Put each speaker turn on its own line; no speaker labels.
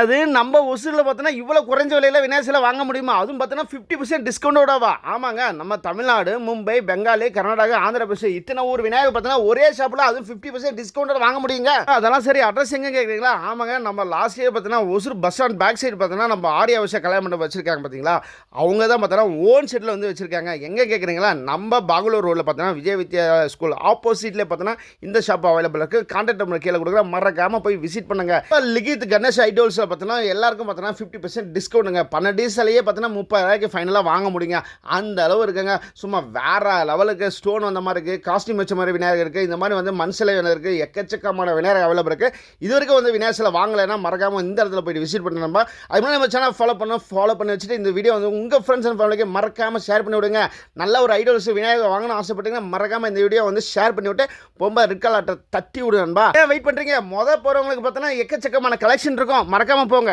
அது நம்ம ஒசூரில் பார்த்தோன்னா இவ்வளோ குறைஞ்ச விலையில் விநாயகர் வாங்க முடியுமா? அதுவும் பார்த்தோன்னா 50% டிஸ்கவுண்டோடவா? ஆமாங்க, நம்ம தமிழ்நாடு, மும்பை, பெங்காலி, கர்நாடகா, ஆந்திர பிரதேஷ் இத்தனை ஊர் விநாயகர் பார்த்தோன்னா ஒரே ஷாப்பில் அதுவும் 50% டிஸ்கவுண்டோட வாங்க முடியுங்க. அதெல்லாம் சரி, அட்ரஸ் எங்கே கேட்குறீங்களா? ஆமாங்க, நம்ம லாஸ்ட் இயர் பார்த்தோன்னா Hosur bus stand back side பார்த்தோன்னா நம்ம ஆரிய அவசிய கல்யாண மண்டபம் வச்சிருக்காங்க பார்த்தீங்களா? அவங்க தான் பார்த்தோன்னா ஓன் செட்டில் வந்து வச்சிருக்காங்க. எங்கே கேட்குறீங்களா? நம்ம பாகலூர் ரோடில் பார்த்தோன்னா விஜய் வித்யா ஸ்கூல் ஆப்போசிட்லேயே பார்த்தோன்னா இந்த ஷாப் அவைலபிள் இருக்குது. கான்டாக்ட் நம்பர் கீழே கொடுக்குற, மறக்காமல் போய் விசிட் பண்ணுங்க. லிகித் கணேஷ் ஐடோல்ஸ் பார்த்தோன்னா எல்லாருக்கும் பார்த்தோன்னா 50% டிஸ்கவுண்ட்டுங்க. 12 டீசலையே பார்த்தோன்னா 30,000 ஃபைனலாக வாங்க முடியுங்க. அந்த அளவு இருக்குங்க. சும்மா வேற லெவலுக்கு ஸ்டோன் வந்த மாதிரி இருக்குது, காஸ்டியூம் வச்ச மாதிரி விநாயகர் இருக்குது, இந்த மாதிரி வந்து மண் சிலை இருக்குது, எக்கச்சக்கமான விநாயகர் அவைலபிள் இருக்குது. இது வரைக்கும் வந்து விநாயகர் சிலை வாங்கலைன்னா மறக்காமல் இந்த இடத்துல போய்ட்டு விசிட் பண்ணி நம்ம அதுமாதிரி நம்ம சேனல் ஃபாலோ பண்ணி வச்சுட்டு இந்த வீடியோ வந்து உங்கள் ஃப்ரெண்ட்ஸ் அண்ட் ஃபேமிலிக்கு மறக்காமல் ஷேர் பண்ணி விடுங்க. நல்ல ஒரு ஐடோல்ஸ் விநாயகர் வாங்கணும்னு ஆசைப்பட்டீங்கன்னா மறக்காமல் இந்த வீடியோ வந்து ஷேர் பண்ணி விட்டு ரொம்ப ரிக்காலாட்டை தட்டி விடுவேன்பா. வெயிட் பண்ணுறீங்க? போகிறவங்களுக்கு பார்த்தோன்னா எக்கச்சக்கமான கலெக்ஷன் இருக்கும், மறக்காமல் போங்க.